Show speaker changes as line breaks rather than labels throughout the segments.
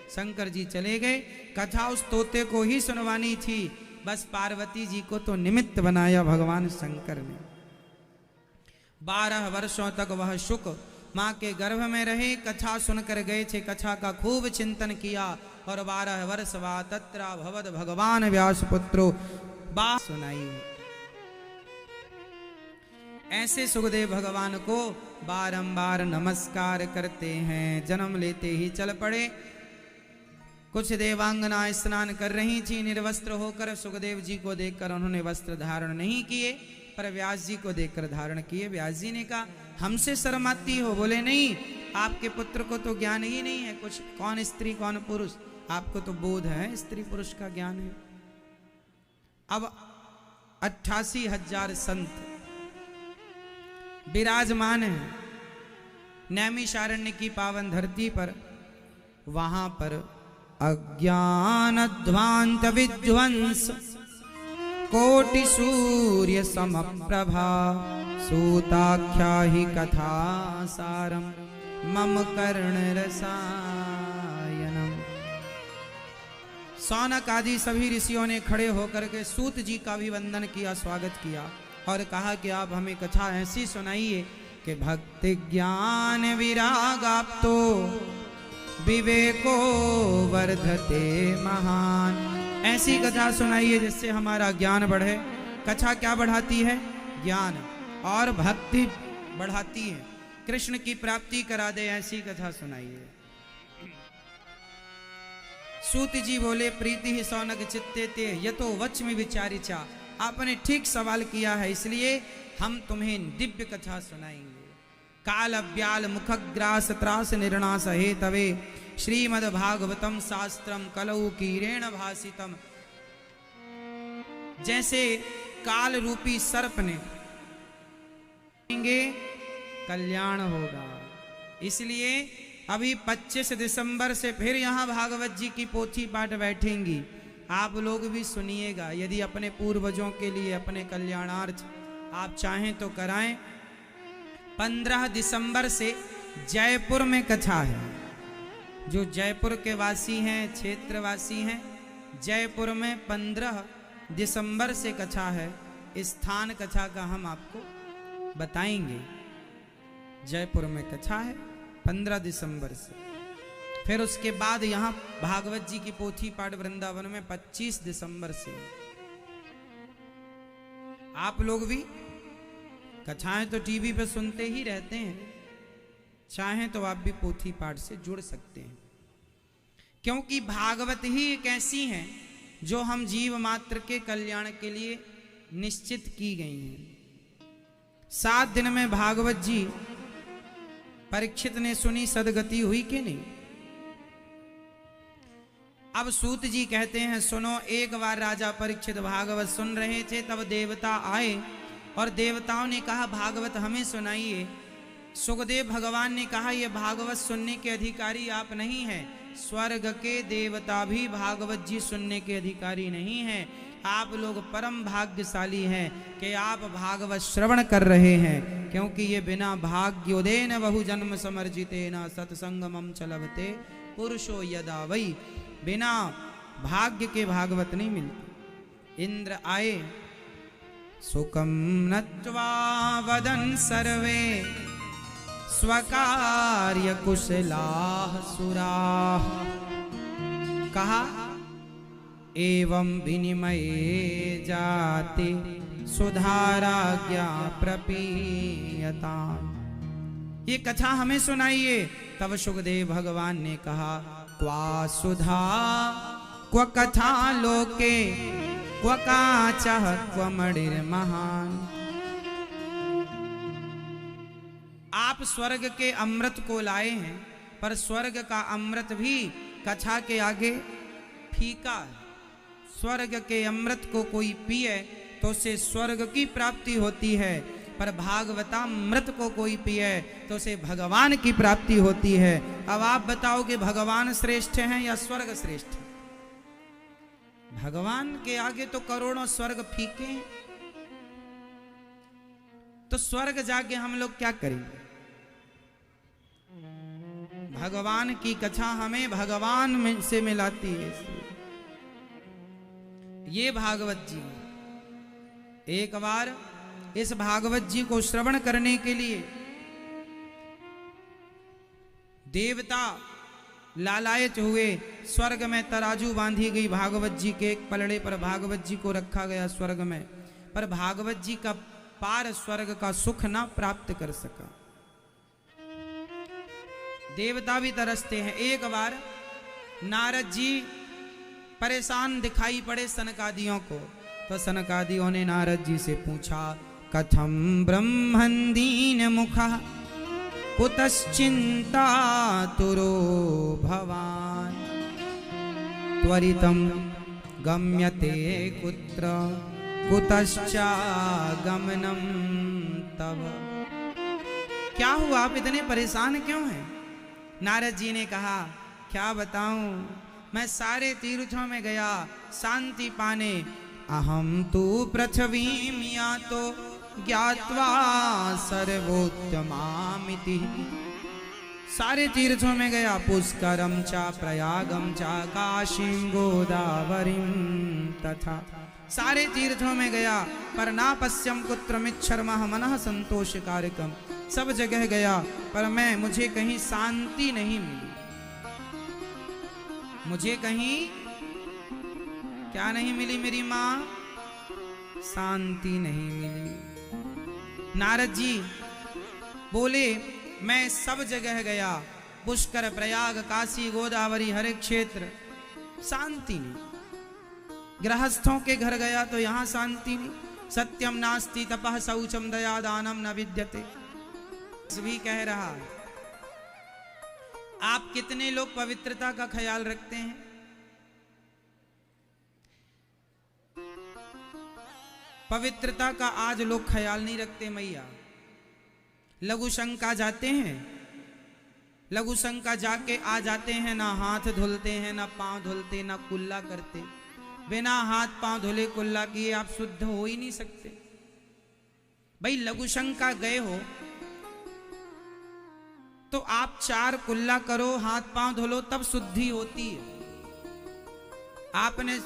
शंकर जी चले गए। कथा उस तोते को ही सुनवानी थी, बस पार्वती जी को तो निमित्त बनाया भगवान शंकर ने। 12 वर्षों तक वह शुक माँ के गर्भ में रहे, कथा सुनकर गए थे, कथा का खूब चिंतन किया। और 12 वर्ष बाद तत्रा भवद भगवान व्यास पुत्रो बात सुनाई। ऐसे सुखदेव भगवान को बारंबार नमस्कार करते हैं। जन्म लेते ही चल पड़े। कुछ देवांगना स्नान कर रही थी निर्वस्त्र होकर, सुखदेव जी को देखकर उन्होंने वस्त्र धारण नहीं किए, पर व्यास जी को देखकर धारण किए। व्यास जी ने कहा हमसे शर्माती हो? बोले नहीं, आपके पुत्र को तो ज्ञान ही नहीं है कुछ, कौन स्त्री कौन पुरुष, आपको तो बोध है स्त्री पुरुष का ज्ञान है। अब 88,000 संत विराजमान है नैमिषारण्य की पावन धरती पर। वहां पर अज्ञान ध्वांत विध्वंस कोटि सूर्य समप्रभा सूताख्या ही कथा सारम मम कर्ण रसायनम। सौनक आदि सभी ऋषियों ने खड़े होकर के सूत जी का भी वंदन किया, स्वागत किया और कहा कि आप हमें कथा ऐसी सुनाइए कि भक्ति ज्ञान विराग तो विवेको वर्धते महान। ऐसी कथा सुनाइए जिससे हमारा ज्ञान बढ़े। कथा क्या बढ़ाती है? ज्ञान, और भक्ति बढ़ाती है, कृष्ण की प्राप्ति करा दे, ऐसी कथा सुनाइए। सूत जी बोले प्रीति ही सौनक चित्ते ते यतो वच में विचारिचा। आपने ठीक सवाल किया है, इसलिए हम तुम्हें दिव्य कथा सुनाएंगे। काल व्याल मुखग्रास त्रास निर्णास हे तवे श्रीमद् भागवतम शास्त्रम कलऊ कीरेण भासितम। जैसे काल रूपी सर्प ने कल्याण होगा, इसलिए अभी 25 दिसंबर से फिर यहाँ भागवत जी की पोथी पाठ बैठेंगी। आप लोग भी सुनिएगा। यदि अपने पूर्वजों के लिए अपने कल्याणार्थ आप चाहें तो कराएं। 15 दिसंबर से जयपुर में कथा है। जो जयपुर के वासी हैं, क्षेत्रवासी हैं, जयपुर में 15 दिसंबर से कथा है। स्थान कथा का हम आपको बताएंगे। जयपुर में कथा है 15 दिसंबर से। फिर उसके बाद यहाँ भागवत जी की पोथी पाठ वृंदावन में 25 दिसंबर से। आप लोग भी कथाएं तो टीवी पे सुनते ही रहते हैं, चाहें तो आप भी पोथी पाठ से जुड़ सकते हैं, क्योंकि भागवत ही एक ऐसी है जो हम जीव मात्र के कल्याण के लिए निश्चित की गई हैं। 7 दिन में भागवत जी परीक्षित ने सुनी, सदगति हुई कि नहीं? अब सूत जी कहते हैं सुनो। एक बार राजा परीक्षित भागवत सुन रहे थे, तब देवता आए और देवताओं ने कहा भागवत हमें सुनाइए। सुखदेव भगवान ने कहा ये भागवत सुनने के अधिकारी आप नहीं हैं, स्वर्ग के देवता भी भागवत जी सुनने के अधिकारी नहीं हैं। आप लोग परम भाग्यशाली हैं कि आप भागवत श्रवण कर रहे हैं, क्योंकि ये बिना भाग्योदेन बहु जन्म समर्जितेन सत्संगमम चलवते पुरुषो यदा वै। बिना भाग्य के भागवत नहीं मिलती। इंद्र आए, सुकम नत्वा वदन सर्वे स्वकार्य कुशलाः सुराः। कहा एवं विनिमये जाति सुधाराज्ञा प्रपीयता। ये कथा हमें सुनाइए। तब सुखदेव भगवान ने कहा क्वा सुधा क्व कथा लोके क्व काचः क्व मणिर्महान्। आप स्वर्ग के अमृत को लाए हैं, पर स्वर्ग का अमृत भी कथा के आगे फीका है। स्वर्ग के अमृत को कोई पिए तो उसे स्वर्ग की प्राप्ति होती है, पर भागवतामृत को कोई पिए तो उसे भगवान की प्राप्ति होती है। अब आप बताओ कि भगवान श्रेष्ठ हैं या स्वर्ग श्रेष्ठ है? भगवान के आगे तो करोड़ों स्वर्ग फीके हैं, तो स्वर्ग जाके हम लोग क्या करेंगे? भगवान की कथा हमें भगवान में से मिलाती है। ये भागवत जी, एक बार इस भागवत जी को श्रवण करने के लिए देवता लालायत हुए। स्वर्ग में तराजू बांधी गई, भागवत जी के एक पलड़े पर भागवत जी को रखा गया स्वर्ग में, पर भागवत जी का पार स्वर्ग का सुख ना प्राप्त कर सका। देवता भी तरसते हैं। एक बार नारद जी परेशान दिखाई पड़े सनकादियों को, तो सनकादियों ने नारद जी से पूछा, कथम ब्रह्मन् दीन मुखः कुतश्चिंता तुरो भवान त्वरितं गम्यते कुत्र कुतश्चागमनं तव। क्या हुआ, आप इतने परेशान क्यों हैं? नारद जी ने कहा, क्या बताऊं, मैं सारे तीर्थों में गया शांति पाने। अहम तु पृथ्वीं यातो ज्ञात्वा सर्वोत्तमामिति। सारे तीर्थों में गया, पुष्करम चा प्रयागम चा काशीं गोदावरीं तथा। सारे तीर्थों में गया, पर ना पश्यम कुत्रमिच्छर्मः मनः संतोष कारकम। सब जगह गया, पर मुझे कहीं शांति नहीं मिली। मुझे कहीं क्या नहीं मिली मेरी माँ? शांति नहीं मिली। नारद जी बोले, मैं सब जगह गया, पुष्कर प्रयाग काशी गोदावरी हर एक क्षेत्र, शांति नहीं। गृहस्थों के घर गया तो यहाँ शांति नहीं। सत्यम नास्ति तपः शौचम दया दानम न विद्यते। भी कह रहा है, आप कितने लोग पवित्रता का ख्याल रखते हैं? पवित्रता का आज लोग ख्याल नहीं रखते मैया। लघु शंका जाते हैं, लघु शंका जाके आ जाते हैं, ना हाथ धुलते हैं, ना पांव धुलते, ना कुल्ला करते। बिना हाथ पांव धुले कुल्ला किए आप शुद्ध हो ही नहीं सकते। भाई लघु शंका गए हो तो आप 4 कुल्ला करो, हाथ पांव धुलो, तब शुद्धि होती है। आपने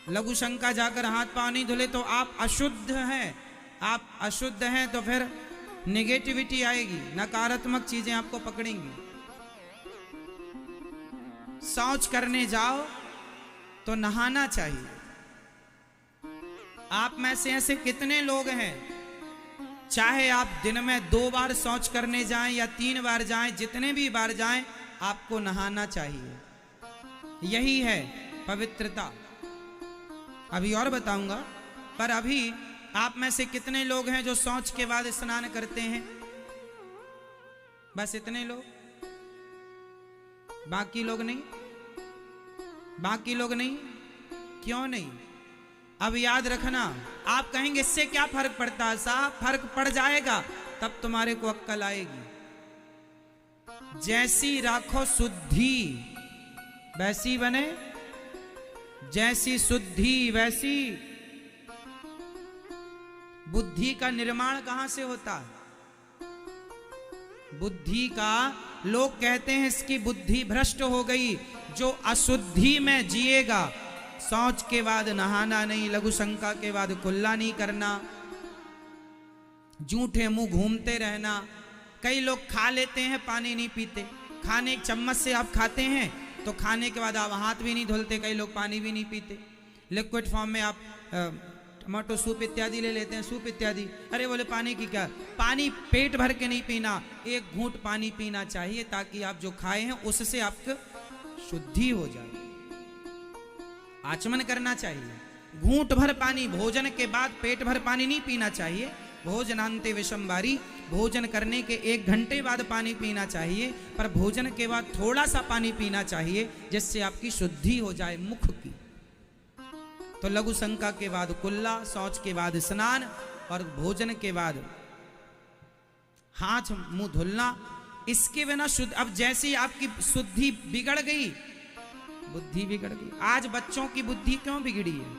लघु शंका जाकर हाथ पांव नहीं धुले तो आप अशुद्ध हैं। आप अशुद्ध हैं तो फिर नेगेटिविटी आएगी, नकारात्मक चीजें आपको पकड़ेंगी। शौच करने जाओ तो नहाना चाहिए। आप में से ऐसे कितने लोग हैं, चाहे आप दिन में 2 बार शौच करने जाएं या 3 बार जाएं, जितने भी बार जाएं आपको नहाना चाहिए। यही है पवित्रता। अभी और बताऊंगा, पर अभी आप में से कितने लोग हैं जो शौच के बाद स्नान करते हैं? बस इतने लोग, बाकी लोग नहीं। बाकी लोग नहीं, क्यों नहीं? अब याद रखना, आप कहेंगे इससे क्या फर्क पड़ता है? साहब फर्क पड़ जाएगा, तब तुम्हारे को अक्ल आएगी। जैसी राखो शुद्धि वैसी बने, जैसी शुद्धि वैसी। बुद्धि का निर्माण कहां से होता है? बुद्धि का, लोग कहते हैं इसकी बुद्धि भ्रष्ट हो गई। जो अशुद्धि में जिएगा, शौच के बाद नहाना नहीं, लघु शंका के बाद कुल्ला नहीं करना, झूठे मुंह घूमते रहना। कई लोग खा लेते हैं, पानी नहीं पीते। खाने एक चम्मच से आप खाते हैं तो खाने के बाद आप हाथ भी नहीं धुलते। कई लोग पानी भी नहीं पीते। लिक्विड फॉर्म में आप टमाटो सूप इत्यादि ले लेते हैं, सूप इत्यादि। अरे बोले पानी की क्या? पानी पेट भर के नहीं पीना, एक घूंट पानी पीना चाहिए, ताकि आप जो खाए हैं उससे आपको शुद्धि हो जाए। आचमन करना चाहिए। घूंट भर पानी, भोजन के बाद पेट भर पानी नहीं पीना चाहिए। भोजनांते विषमवारी, भोजन करने के 1 घंटे बाद पानी पीना चाहिए, पर भोजन के बाद थोड़ा सा पानी पीना चाहिए, जिससे आपकी शुद्धि हो जाए मुख की। तो लघु शंका के बाद कुल्ला, शौच के बाद स्नान, और भोजन के बाद हाथ मुंह धुलना। इसके बिना शुद्ध, अब जैसी आपकी शुद्धि बिगड़ गई, बुद्धि बिगड़ गई। आज बच्चों की बुद्धि क्यों बिगड़ी है?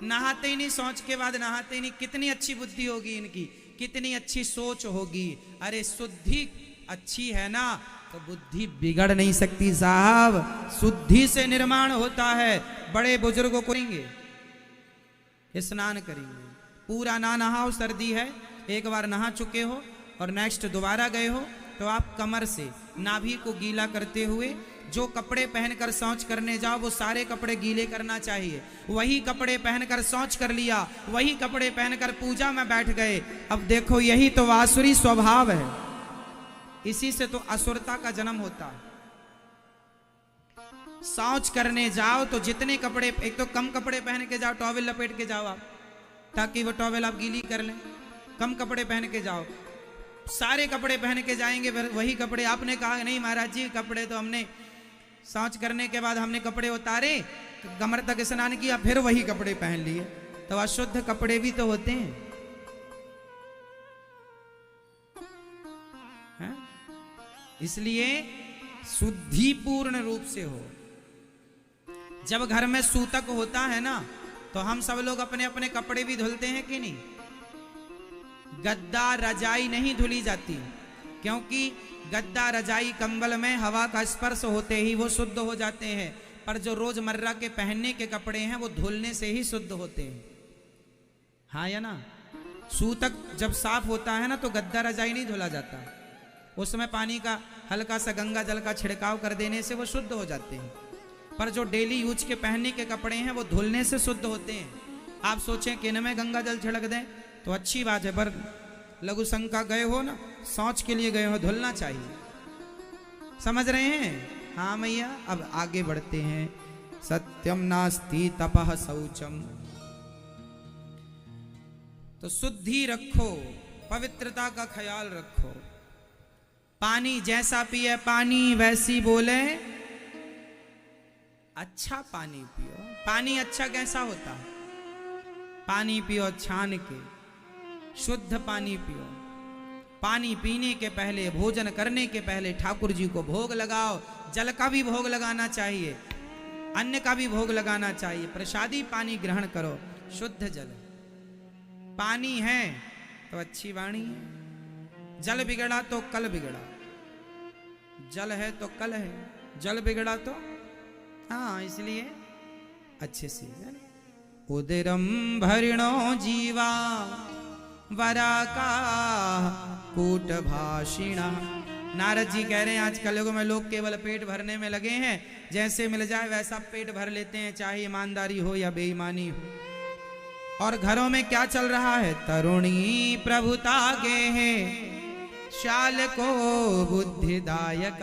नहाते ही नहीं, शौच के बाद नहाते ही नहीं। कितनी अच्छी बुद्धि होगी इनकी, कितनी अच्छी सोच होगी। अरे शुद्धि अच्छी है ना, तो बुद्धि बिगड़ नहीं सकती साहब, शुद्धि से निर्माण होता है। बड़े बुजुर्गों को करेंगे स्नान करेंगे, पूरा ना नहाओ, सर्दी है, एक बार नहा चुके हो और नेक्स्ट दोबारा गए हो तो आप कमर से नाभि को गीला करते हुए जो कपड़े पहनकर शौच करने जाओ वो सारे कपड़े गीले करना चाहिए। वही कपड़े पहनकर शौच कर लिया, वही कपड़े पहनकर पूजा में बैठ गए। अब देखो यही तो आसुरी स्वभाव है, इसी से तो असुरता का जन्म होता है। शौच करने जाओ तो जितने कपड़े, एक तो कम कपड़े पहन के जाओ, टॉवेल लपेट के जाओ आप, ताकि वो टॉवेल आप गीली कर लें। कम कपड़े पहन के जाओ, सारे कपड़े पहन के जाएंगे वही कपड़े। आपने कहा नहीं महाराज जी कपड़े तो हमने शौच करने के बाद हमने कपड़े उतारे, कमर तक स्नान किया, फिर वही कपड़े पहन लिए, तो अशुद्ध कपड़े भी तो होते हैं, है? इसलिए शुद्धि पूर्ण रूप से हो। जब घर में सूतक होता है ना तो हम सब लोग अपने अपने कपड़े भी धुलते हैं कि नहीं? गद्दा रजाई नहीं धुली जाती, क्योंकि गद्दा रजाई कंबल में हवा का स्पर्श होते ही वो शुद्ध हो जाते हैं, पर जो रोजमर्रा के पहनने के कपड़े हैं वो धुलने से ही शुद्ध होते हैं, हाँ या ना? सूतक जब साफ होता है ना तो गद्दा रजाई नहीं धुला जाता, उसमें पानी का हल्का सा गंगा जल का छिड़काव कर देने से वो शुद्ध हो जाते हैं। पर जो डेली यूज के पहनने के कपड़े हैं वो धुलने से शुद्ध होते हैं। आप सोचें कि इनमें गंगा जल छिड़क दें तो अच्छी बात है, पर लघु शंका गए हो ना, शौच के लिए गए हो, धुलना चाहिए। समझ रहे हैं? हाँ मैया। अब आगे बढ़ते हैं। सत्यम नास्ति तपः शौचम, तो शुद्धि रखो, पवित्रता का ख्याल रखो। पानी जैसा पिए पानी वैसी बोले, अच्छा पानी पियो। पानी अच्छा कैसा होता है? पानी पियो छान के, शुद्ध पानी पियो। पानी पीने के पहले, भोजन करने के पहले ठाकुर जी को भोग लगाओ। जल का भी भोग लगाना चाहिए, अन्न का भी भोग लगाना चाहिए। प्रसादी पानी ग्रहण करो, शुद्ध जल। पानी है तो अच्छी वाणी है, जल बिगड़ा तो कल बिगड़ा, जल है तो कल है, जल बिगड़ा तो हाँ, इसलिए अच्छे से। उदरम भरिणो जीवा वराका कूट भाषिणा। नारद जी कह रहे हैं आजकल लोगों में लोग केवल पेट भरने में लगे हैं, जैसे मिल जाए वैसा पेट भर लेते हैं, चाहे ईमानदारी हो या बेईमानी हो। और घरों में क्या चल रहा है? तरुणी प्रभुता गे है, शाल को बुद्धिदायक,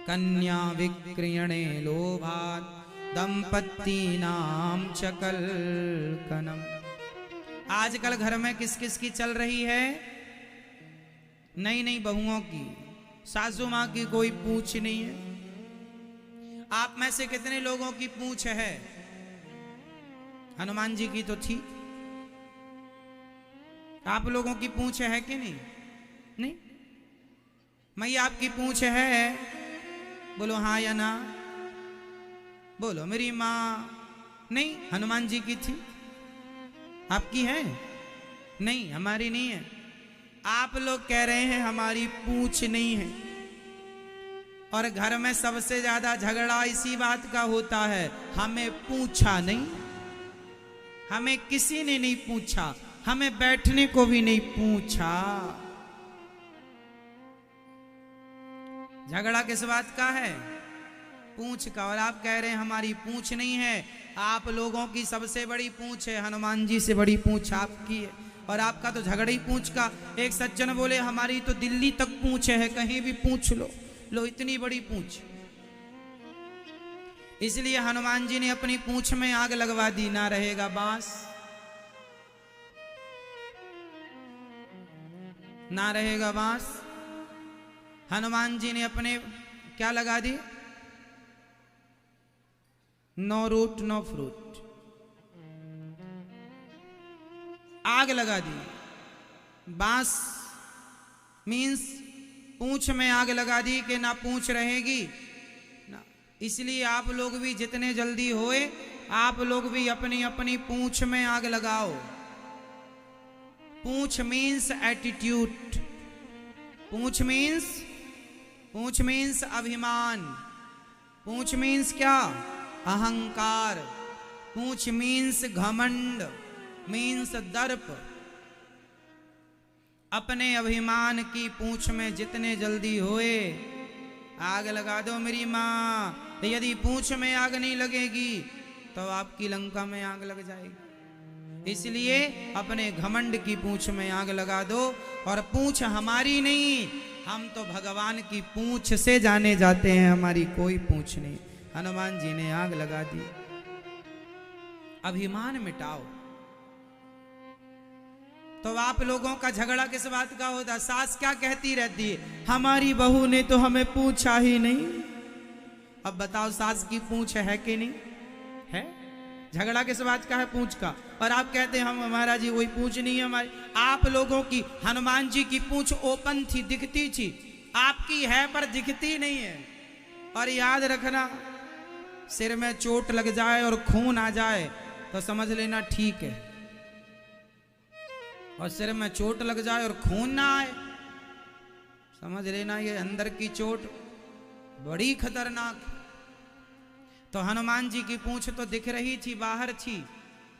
कन्या विक्रियणे लोभात, दंपत्ति नाम चकल कनम। आजकल घर में किस किस की चल रही है? नई नई बहुओं की, सासू मां की कोई पूछ नहीं है। आप में से कितने लोगों की पूछ है? हनुमान जी की तो थी, आप लोगों की पूछ है कि नहीं? नहीं। मैया आपकी पूछ है? बोलो हाँ या ना, बोलो। मेरी माँ नहीं, हनुमान जी की थी। आपकी है? नहीं, हमारी नहीं है। आप लोग कह रहे हैं हमारी पूछ नहीं है, और घर में सबसे ज्यादा झगड़ा इसी बात का होता है, हमें पूछा नहीं, हमें किसी ने नहीं पूछा, हमें बैठने को भी नहीं पूछा। झगड़ा किस बात का है? पूछ का। और आप कह रहे हैं हमारी पूछ नहीं है। आप लोगों की सबसे बड़ी पूछ है, हनुमान जी से बड़ी पूछ आपकी है, और आपका तो झगड़ा ही पूछ का। एक सज्जन बोले हमारी तो दिल्ली तक पूछ है, कहीं भी पूछ लो। लो, इतनी बड़ी पूछ। इसलिए हनुमान जी ने अपनी पूछ में आग लगवा दी, ना रहेगा बांस, ना रहेगा बांस। हनुमान जी ने अपने क्या लगा दी? नो रूट नो फ्रूट, आग लगा दी। बांस मीन्स पूंछ में आग लगा दी कि ना पूंछ रहेगी ना। इसलिए आप लोग भी जितने जल्दी होए, आप लोग भी अपनी अपनी पूंछ में आग लगाओ। पूंछ मीन्स एटीट्यूड, पूंछ मीन्स पूंछ मीन्स अभिमान, पूंछ मीन्स क्या? अहंकार, पूंछ मीन्स घमंड, मीन्स दर्प। अपने अभिमान की पूंछ में जितने जल्दी होए आग लगा दो मेरी माँ। यदि पूंछ में आग नहीं लगेगी तो आपकी लंका में आग लग जाएगी। इसलिए अपने घमंड की पूंछ में आग लगा दो। और पूंछ हमारी नहीं, हम तो भगवान की पूंछ से जाने जाते हैं, हमारी कोई पूंछ नहीं। हनुमान जी ने आग लगा दी। अभिमान मिटाओ। तो आप लोगों का झगड़ा किस बात का होता? सास क्या कहती रहती है? हमारी बहू ने तो हमें पूछा ही नहीं। अब बताओ सास की पूंछ है कि नहीं है? झगड़ा किस बात का है? पूंछ का। और आप कहते हैं हम महाराज जी कोई पूंछ नहीं है हमारी। आप लोगों की हनुमान जी की पूंछ ओपन थी, दिखती थी, आपकी है पर दिखती नहीं है। और याद रखना, सिर में चोट लग जाए और खून आ जाए तो समझ लेना ठीक है, और सिर में चोट लग जाए और खून ना आए समझ लेना ये अंदर की चोट बड़ी खतरनाक। तो हनुमान जी की पूंछ तो दिख रही थी, बाहर थी,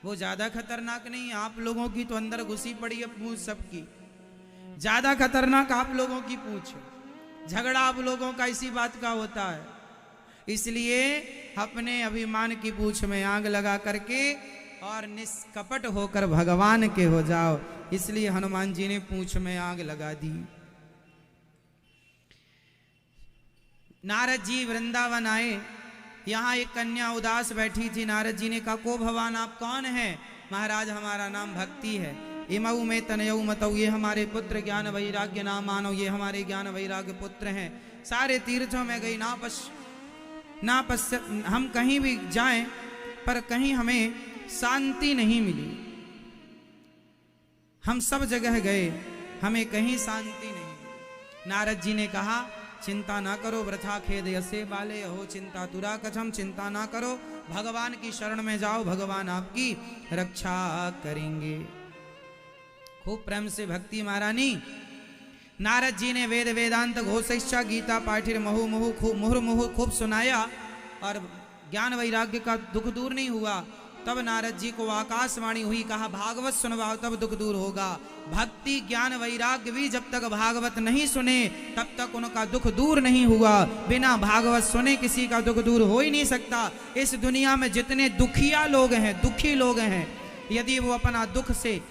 वो ज्यादा खतरनाक नहीं। आप लोगों की तो अंदर घुसी पड़ी है पूंछ सबकी, ज्यादा खतरनाक आप लोगों की पूंछ। झगड़ा आप लोगों का इसी बात का होता है। इसलिए अपने अभिमान की पूंछ में आग लगा करके और निष्कपट होकर भगवान के हो जाओ। इसलिए हनुमान जी ने पूंछ में आग लगा दी। नारद जी वृंदावन आए, यहाँ एक कन्या उदास बैठी थी। नारद जी ने कहा, को भगवान आप कौन हैं? महाराज हमारा नाम भक्ति है। इमऊ में तनयऊ मतऊ, ये हमारे पुत्र, ज्ञान वैराग्य नाम मानव, ये हमारे ज्ञान वैराग्य पुत्र हैं। सारे तीर्थों में गई, हम कहीं भी जाएं पर कहीं हमें शांति नहीं मिली। हम सब जगह गए, हमें कहीं शांति नहीं मिली। नारद जी ने कहा, चिंता ना करो, वृथा खेद यसे बाले हो चिंता तुरा कथम। चिंता ना करो, भगवान की शरण में जाओ, भगवान आपकी रक्षा करेंगे। खूब प्रेम से भक्ति महारानी। नारद जी ने वेद वेदांत घोषिष्ठा गीता पाठिर महु मुहु खूब सुनाया और ज्ञान वैराग्य का दुख दूर नहीं हुआ। तब नारद जी को आकाशवाणी हुई, कहा भागवत सुनवाओ तब दुख दूर होगा। भक्ति ज्ञान वैराग्य भी जब तक भागवत नहीं सुने तब तक उनका दुख दूर नहीं हुआ। बिना भागवत सुने किसी का दुख दूर हो ही नहीं सकता। इस दुनिया में जितने दुखिया लोग हैं, दुखी लोग हैं, यदि वो अपना दुख से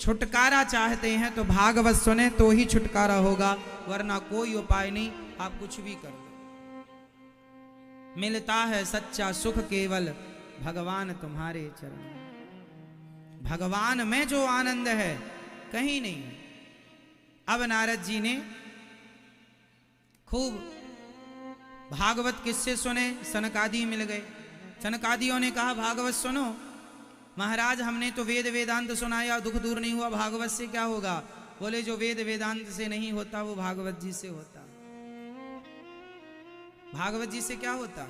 छुटकारा चाहते हैं तो भागवत सुने तो ही छुटकारा होगा, वरना कोई उपाय नहीं। आप कुछ भी कर लो, मिलता है सच्चा सुख केवल भगवान तुम्हारे चरण। भगवान में जो आनंद है कहीं नहीं। अब नारद जी ने खूब भागवत किससे सुने? सनकादि मिल गए। सनकादियों ने कहा, भागवत सुनो। महाराज हमने तो वेद वेदांत सुनाया, दुख दूर नहीं हुआ, भागवत से क्या होगा? बोले, जो वेद वेदांत से नहीं होता वो भागवत जी से होता। भागवत जी से क्या होता?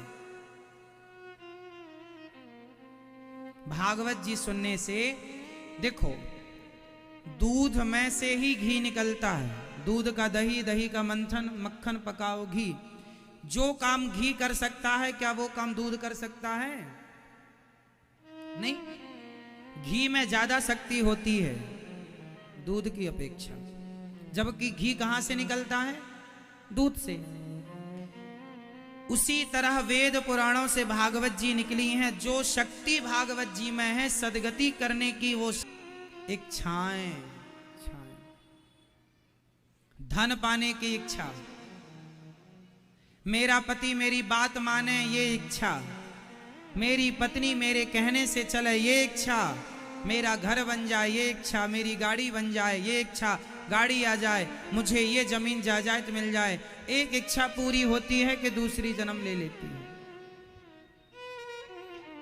भागवत जी सुनने से, देखो, दूध में से ही घी निकलता है। दूध का दही, दही का मंथन, मक्खन पकाओ घी। जो काम घी कर सकता है, क्या वो काम दूध कर सकता है? नहीं। घी में ज्यादा शक्ति होती है दूध की अपेक्षा, जबकि घी कहां से निकलता है? दूध से। उसी तरह वेद पुराणों से भागवत जी निकली हैं। जो शक्ति भागवत जी में है सदगति करने की, वो इच्छाएं, धन पाने की इच्छा, मेरा पति मेरी बात माने ये इच्छा, मेरी पत्नी मेरे कहने से चले ये इच्छा, मेरा घर बन जाए ये इच्छा, मेरी गाड़ी बन जाए ये इच्छा, गाड़ी आ जाए, मुझे ये जमीन जायदाद मिल जाए। एक इच्छा पूरी होती है कि दूसरी जन्म ले लेती है।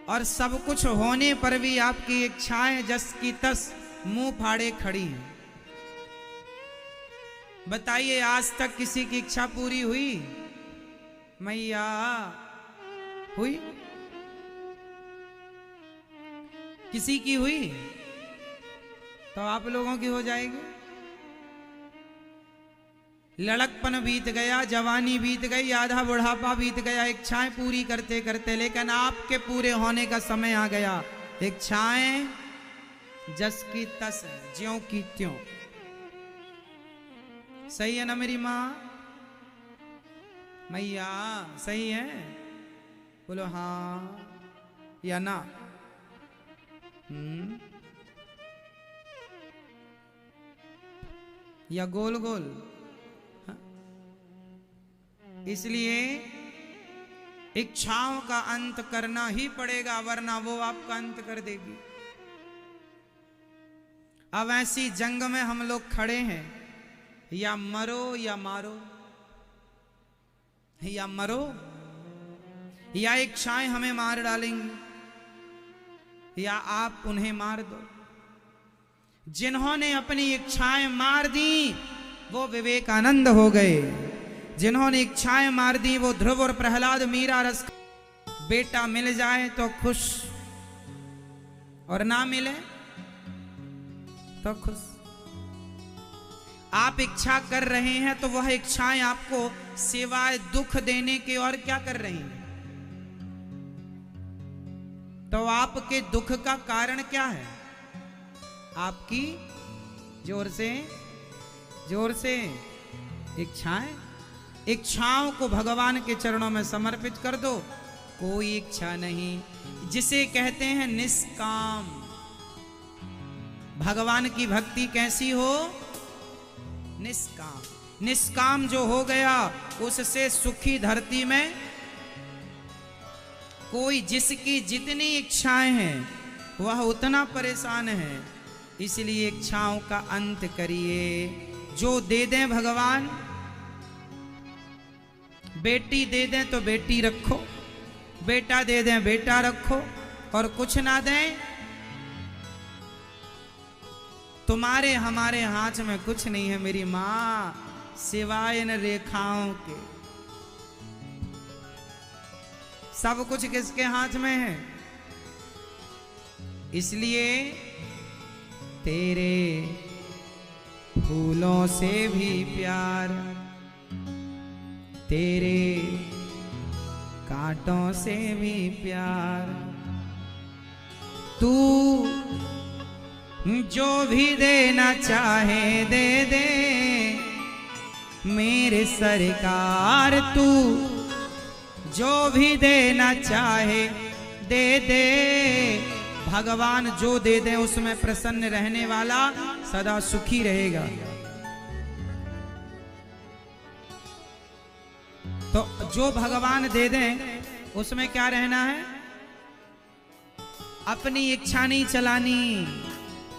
और सब कुछ होने पर भी आपकी इच्छाएं जस की तस मुंह फाड़े खड़ी हैं। बताइए, आज तक किसी की इच्छा पूरी हुई? मैया हुई? किसी की हुई? तो आप लोगों की हो जाएगी। लड़कपन बीत गया, जवानी बीत गई, आधा बुढ़ापा बीत गया, इच्छाएं पूरी करते करते, लेकिन आपके पूरे होने का समय आ गया। इच्छाएं जस की तस है, ज्यों की त्यों। सही है ना मेरी माँ? मैया सही है? बोलो हाँ या ना। या गोल गोल? हाँ? इसलिए इच्छाओं का अंत करना ही पड़ेगा, वरना वो आपका अंत कर देगी। अब ऐसी जंग में हम लोग खड़े हैं, या मरो या मारो, या मरो या इच्छाएं हमें मार डालेंगी, या आप उन्हें मार दो। जिन्होंने अपनी इच्छाएं मार दी वो विवेकानंद हो गए। जिन्होंने इच्छाएं मार दी वो ध्रुव और प्रहलाद मीरा रस। बेटा मिल जाए तो खुश, और ना मिले तो खुश। आप इच्छा कर रहे हैं तो वह इच्छाएं आपको सिवाय दुख देने के और क्या कर रही हैं? तो आपके दुख का कारण क्या है? आपकी जोर से इच्छाएं। इच्छाओं को भगवान के चरणों में समर्पित कर दो। कोई इच्छा नहीं, जिसे कहते हैं निष्काम। भगवान की भक्ति कैसी हो? निष्काम। निष्काम जो हो गया उससे सुखी धरती में कोई, जिसकी जितनी इच्छाएं हैं वह उतना परेशान है। इसलिए इच्छाओं का अंत करिए। जो दे दें भगवान, बेटी दे दें तो बेटी रखो, बेटा दे दें बेटा रखो, और कुछ ना दें तुम्हारे हमारे हाथ में कुछ नहीं है मेरी मां, सिवाय इन रेखाओं के। सब कुछ किसके हाथ में है? इसलिए तेरे फूलों से भी प्यार, तेरे कांटों से भी प्यार। तू जो भी देना चाहे दे दे मेरे सरकार। तू जो भी देना चाहे दे दे। भगवान जो दे दे उसमें प्रसन्न रहने वाला सदा सुखी रहेगा। तो जो भगवान दे दें उसमें क्या रहना है? अपनी इच्छा नहीं चलानी।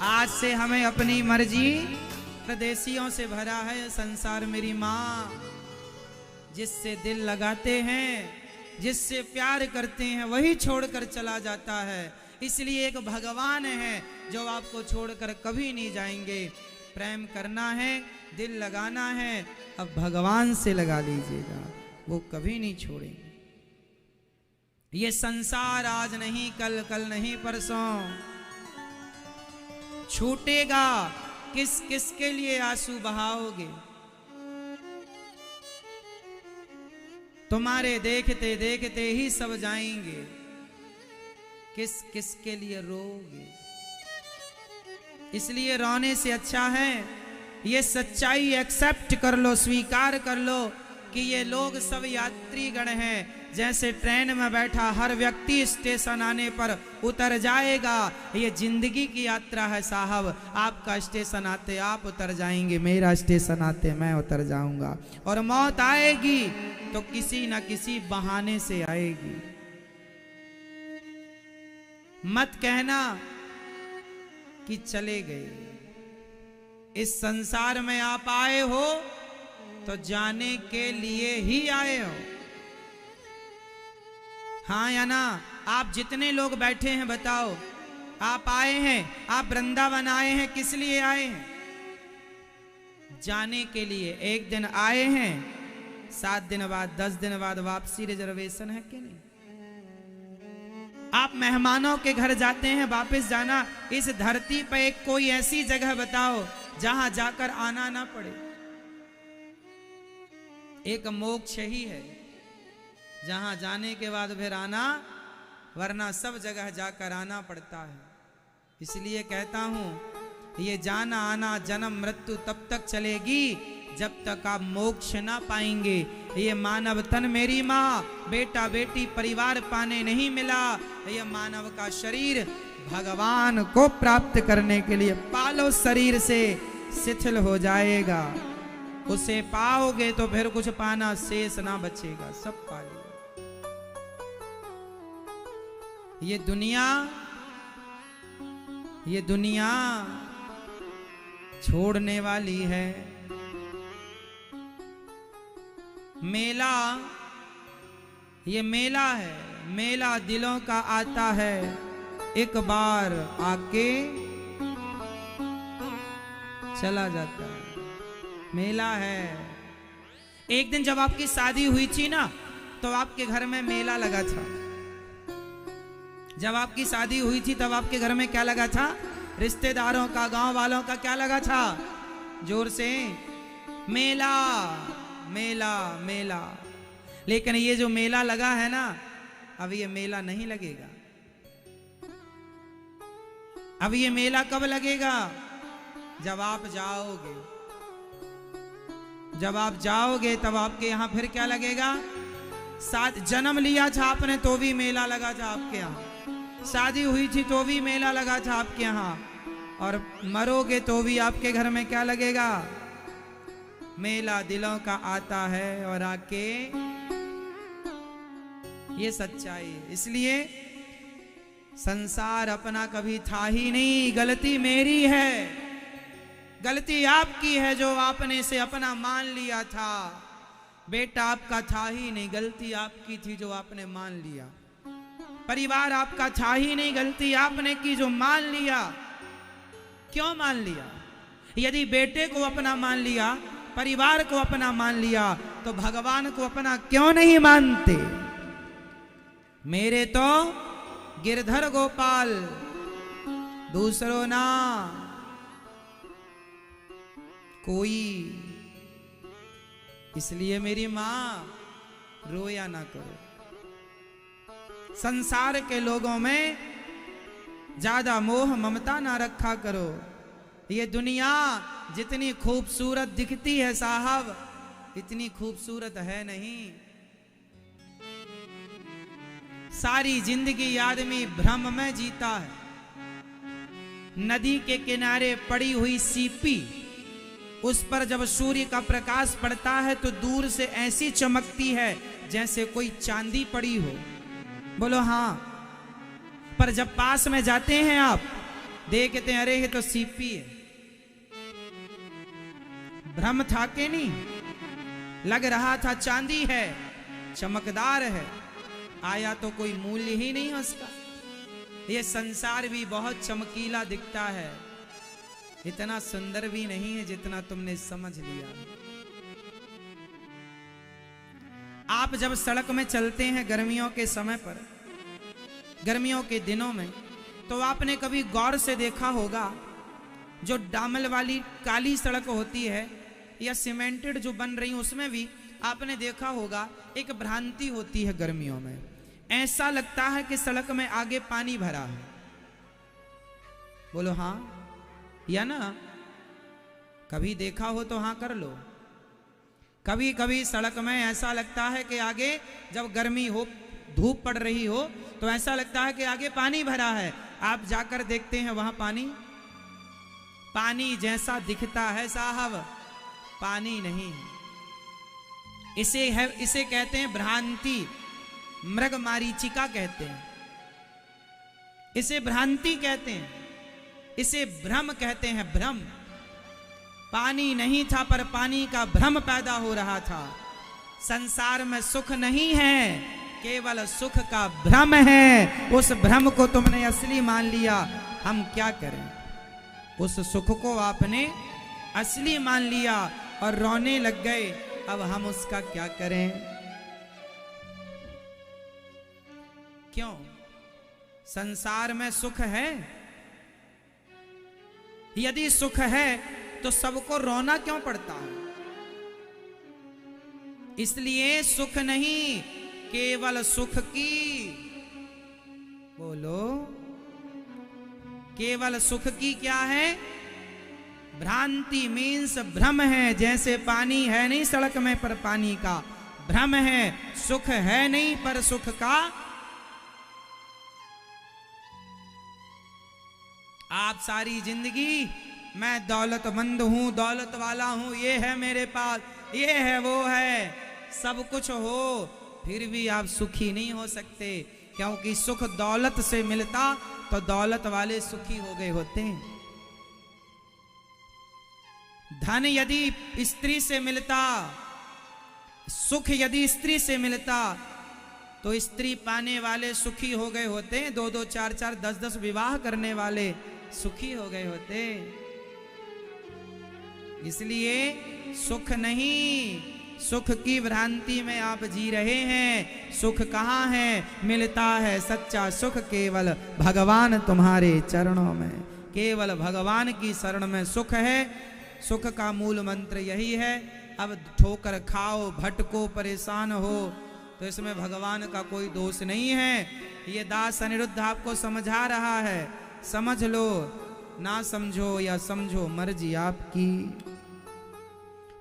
आज से हमें अपनी मर्जी। परदेसियों से भरा है संसार मेरी माँ। जिससे दिल लगाते हैं, जिससे प्यार करते हैं, वही छोड़कर चला जाता है। इसलिए एक भगवान है जो आपको छोड़कर कभी नहीं जाएंगे। प्रेम करना है, दिल लगाना है, अब भगवान से लगा लीजिएगा, वो कभी नहीं छोड़ेंगे। ये संसार आज नहीं कल, कल नहीं परसों छूटेगा। किस किस के लिए आंसू बहाओगे? तुम्हारे देखते देखते ही सब जाएंगे। किस किस के लिए रोगे? इसलिए रोने से अच्छा है ये सच्चाई एक्सेप्ट कर लो, स्वीकार कर लो कि ये लोग सब यात्री गण हैं। जैसे ट्रेन में बैठा हर व्यक्ति स्टेशन आने पर उतर जाएगा। ये जिंदगी की यात्रा है साहब। आपका स्टेशन आते आप उतर जाएंगे, मेरा स्टेशन आते मैं उतर जाऊंगा। और मौत आएगी तो किसी न किसी बहाने से आएगी। मत कहना कि चले गए। इस संसार में आप आए हो तो जाने के लिए ही आए हो। हाँ या ना? आप जितने लोग बैठे हैं बताओ, आप आए हैं, आप वृंदावन आए हैं, किस लिए आए हैं? जाने के लिए। एक दिन आए हैं, 7 दिन बाद 10 दिन बाद वापसी रिजर्वेशन है कि नहीं? आप मेहमानों के घर जाते हैं, वापस जाना। इस धरती पर एक कोई ऐसी जगह बताओ जहां जाकर आना ना पड़े। एक मोक्ष ही है, जहां जाने के बाद फिर आना, वरना सब जगह जाकर आना पड़ता है। इसलिए कहता हूं, ये जाना आना जन्म मृत्यु तब तक चलेगी जब तक आप मोक्ष ना पाएंगे। ये मानव तन मेरी माँ, बेटा बेटी परिवार पाने नहीं मिला। ये मानव का शरीर भगवान को प्राप्त करने के लिए पालो शरीर से शिथिल हो जाएगा। उसे पाओगे तो फिर कुछ पाना शेष ना बचेगा, सब पा लिया। ये दुनिया छोड़ने वाली है। मेला, ये मेला है, मेला दिलों का आता है, एक बार आके चला जाता है। मेला है। एक दिन जब आपकी शादी हुई थी ना, तो आपके घर में मेला लगा था। जब आपकी शादी हुई थी तब आपके घर में क्या लगा था? रिश्तेदारों का, गांव वालों का क्या लगा था? जोर से, मेला मेला मेला। लेकिन ये जो मेला लगा है ना, अब ये मेला नहीं लगेगा। अब ये मेला कब लगेगा? जब आप जाओगे। जब आप जाओगे तब आपके यहां फिर क्या लगेगा? साथ जन्म लिया था आपने तो भी मेला लगा था आपके यहां, शादी हुई थी तो भी मेला लगा था आपके यहां, और मरोगे तो भी आपके घर में क्या लगेगा? मेला दिलों का आता है और आके, ये सच्चाई। इसलिए संसार अपना कभी था ही नहीं, गलती मेरी है, गलती आपकी है जो आपने से अपना मान लिया था। बेटा आपका था ही नहीं, गलती आपकी थी जो आपने मान लिया। परिवार आपका था ही नहीं, गलती आपने की जो मान लिया। क्यों मान लिया? यदि बेटे को अपना मान लिया, परिवार को अपना मान लिया, तो भगवान को अपना क्यों नहीं मानते? मेरे तो गिरधर गोपाल, दूसरों ना कोई। इसलिए मेरी मां, रोया ना करो। संसार के लोगों में ज्यादा मोह ममता ना रखा करो। ये दुनिया जितनी खूबसूरत दिखती है साहब, इतनी खूबसूरत है नहीं। सारी जिंदगी आदमी भ्रम में जीता है। नदी के किनारे पड़ी हुई सीपी, उस पर जब सूर्य का प्रकाश पड़ता है तो दूर से ऐसी चमकती है जैसे कोई चांदी पड़ी हो। बोलो हाँ। पर जब पास में जाते हैं आप, देखते हैं अरे ये तो सीपी है। भ्रम था कि नहीं? लग रहा था चांदी है, चमकदार है, आया तो कोई मूल्य ही नहीं है उसका। ये संसार भी बहुत चमकीला दिखता है, इतना सुंदर भी नहीं है जितना तुमने समझ लिया। आप जब सड़क में चलते हैं गर्मियों के समय पर, गर्मियों के दिनों में, तो आपने कभी गौर से देखा होगा, जो डामल वाली काली सड़क होती है या सीमेंटेड जो बन रही, उसमें भी आपने देखा होगा एक भ्रांति होती है गर्मियों में। ऐसा लगता है कि सड़क में आगे पानी भरा है। बोलो हाँ या ना? कभी देखा हो तो हाँ कर लो। कभी कभी सड़क में ऐसा लगता है कि आगे जब गर्मी हो, धूप पड़ रही हो, तो ऐसा लगता है कि आगे पानी भरा है। आप जाकर देखते हैं वहां पानी जैसा दिखता है साहब, पानी नहीं है। इसे कहते हैं भ्रांति, मृग मारीचिका कहते हैं, इसे भ्रांति कहते हैं, इसे भ्रम कहते हैं। भ्रम, पानी नहीं था पर पानी का भ्रम पैदा हो रहा था। संसार में सुख नहीं है, केवल सुख का भ्रम है। उस भ्रम को तुमने असली मान लिया, हम क्या करें? उस सुख को आपने असली मान लिया और रोने लग गए, अब हम उसका क्या करें? क्यों? संसार में सुख है? यदि सुख है तो सबको रोना क्यों पड़ता है? इसलिए सुख नहीं, केवल सुख की, बोलो, केवल सुख की क्या है? भ्रांति, मीन्स भ्रम है। जैसे पानी है नहीं सड़क में पर पानी का भ्रम है, सुख है नहीं पर सुख का। आप सारी जिंदगी मैं दौलतमंद हूं, दौलत वाला हूं, ये है मेरे पास, ये है वो है, सब कुछ हो, फिर भी आप सुखी नहीं हो सकते, क्योंकि सुख दौलत से मिलता तो दौलत वाले सुखी हो गए होते हैं। धन यदि स्त्री से मिलता, सुख यदि स्त्री से मिलता तो स्त्री पाने वाले सुखी हो गए होते हैं, 2-2, 4-4, 10-10 विवाह करने वाले सुखी हो गए होते। इसलिए सुख नहीं, सुख की भ्रांति में आप जी रहे हैं। सुख कहाँ है? मिलता है सच्चा सुख केवल भगवान तुम्हारे चरणों में, केवल भगवान की शरण में सुख है। सुख का मूल मंत्र यही है। अब ठोकर खाओ, भटको, परेशान हो तो इसमें भगवान का कोई दोष नहीं है। ये दास अनिरुद्ध आपको समझा रहा है, समझ लो, ना समझो या समझो, मर्जी आपकी।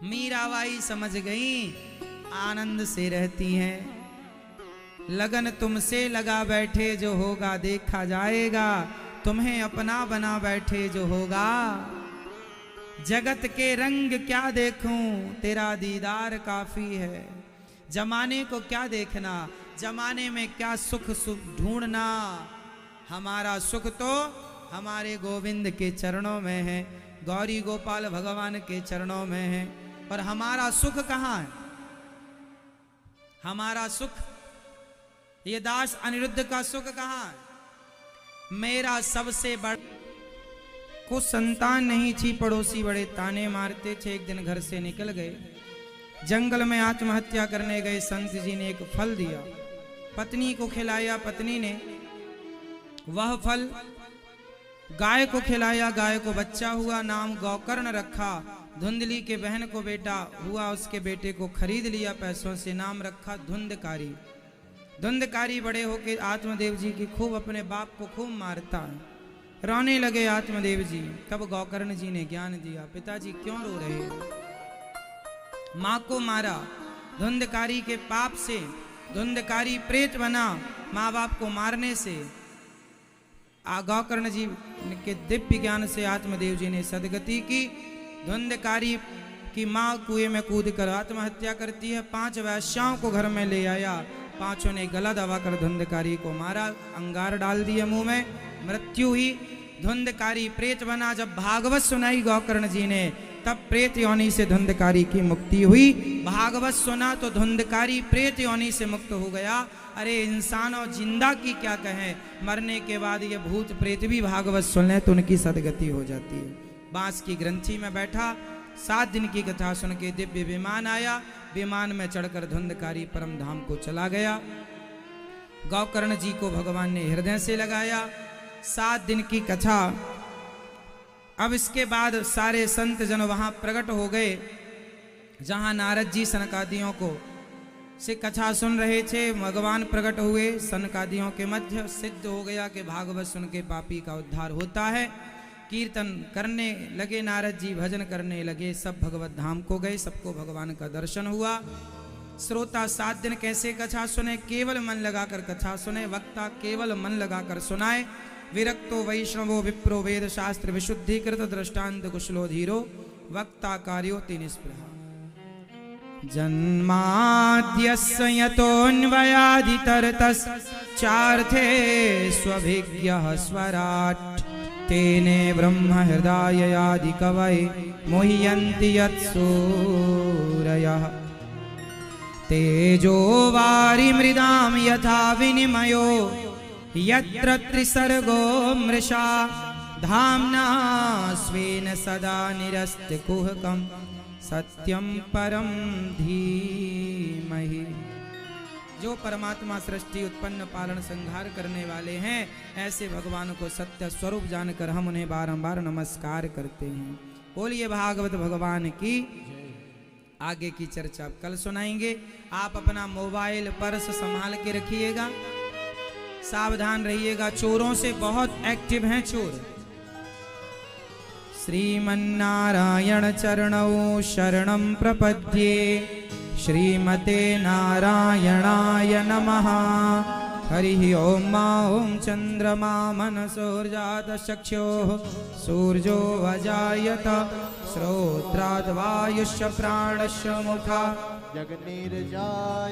मीराबाई समझ गई, आनंद से रहती हैं। लगन तुमसे लगा बैठे, जो होगा देखा जाएगा, तुम्हें अपना बना बैठे जो होगा। जगत के रंग क्या देखूं, तेरा दीदार काफी है। जमाने को क्या देखना, जमाने में क्या सुख सुख ढूंढना, हमारा सुख तो हमारे गोविंद के चरणों में है, गौरी गोपाल भगवान के चरणों में है। और हमारा सुख कहाँ है? हमारा सुख, ये दास अनिरुद्ध का सुख कहाँ है? मेरा सबसे बड़ा, कुछ संतान नहीं थी, पड़ोसी बड़े ताने मारते थे। एक दिन घर से निकल गए, जंगल में आत्महत्या करने गए। संत जी ने एक फल दिया, पत्नी को खिलाया, पत्नी ने वह फल गाय को खिलाया, गाय को बच्चा हुआ, नाम गौकर्ण रखा। धुंधली के बहन को बेटा हुआ, उसके बेटे को खरीद लिया पैसों से, नाम रखा धुंधकारी। धुंधकारी बड़े होके आत्मदेव जी की खूब, अपने बाप को खूब मारता है। रोने लगे आत्मदेव जी। तब गौकर्ण जी ने ज्ञान दिया, पिताजी क्यों रो रहे हो? माँ को मारा, धुंधकारी के पाप से धुंधकारी प्रेत बना, माँ बाप को मारने से। गौकर्ण जी के दिव्य ज्ञान से आत्मदेव जी ने सदगति की। धुंधकारी की माँ कुएं में कूद कर आत्महत्या करती है। 5 वैश्याओं को घर में ले आया, 5 ने गला दबाकर धुंधकारी को मारा, अंगार डाल दिया मुंह में, मृत्यु हुई। धुंधकारी प्रेत बना। जब भागवत सुनाई गौकर्ण जी ने, तब प्रेत योनि से धुंधकारी की मुक्ति हुई। भागवत सुना तो धुंधकारी प्रेत योनि से मुक्त हो गया। अरे इंसान और जिंदा की क्या कहें, मरने के बाद ये भूत प्रेत भी भागवत सुन लें तो उनकी सदगति हो जाती है। बांस की ग्रंथि में बैठा, 7 दिन की कथा सुन के दिव्य विमान आया। विमान में चढ़कर धुंधकारी परम धाम को चला गया। गौकर्ण जी को भगवान ने हृदय से लगाया। 7 दिन की कथा। अब इसके बाद सारे संत जन वहां प्रकट हो गए, जहां नारद जी सनकादियों को से कथा सुन रहे थे। भगवान प्रकट हुए, सनकादियों के मध्य सिद्ध हो गया कि भागवत सुन के पापी का उद्धार होता है। कीर्तन करने लगे नारद जी, भजन करने लगे, सब भगवत धाम को गए, सबको भगवान का दर्शन हुआ। श्रोता 7 दिन कैसे कथा सुने? केवल मन लगाकर कथा सुने, वक्ता केवल मन लगाकर सुनाए। विरक्तो वैष्णवो विप्रो वेद शास्त्र विशुद्धिकृत दृष्टांत कुशलो धीरो वक्ता कार्योति निष्प्रहा। जन्माद्यस्य यतोऽन्वयादितरतश्चार्थे स्वभिज्ञः स्वराट् तेने ब्रह्म हृदयादि कवये मुह्यन्ति यत्सूरयः। तेजो वारिमृदां यथा विनिमयो यत्र त्रिसर्गो मृषा धाम्ना स्वेन सदा निरस्तकुहकं सत्यं परम धीमहि। जो परमात्मा सृष्टि उत्पन्न पालन संहार करने वाले हैं, ऐसे भगवान को सत्य स्वरूप जानकर हम उन्हें बारंबार नमस्कार करते हैं। बोलिए भागवत भगवान की। आगे की चर्चा आप कल सुनाएंगे। आप अपना मोबाइल पर्स संभाल के रखिएगा, सावधान रहिएगा, चोरों से बहुत एक्टिव हैं चोर। श्रीमन्नारायण चरणौ शरणं प्रपद्ये, श्रीमते नारायणाय नमः। हरि ओम ओम चंद्रमा मनसोर्जात चक्षुः सूर्यो वजायत श्रोत्राद् वायुश्च प्राणश्च मुखा
जगनिर्जाय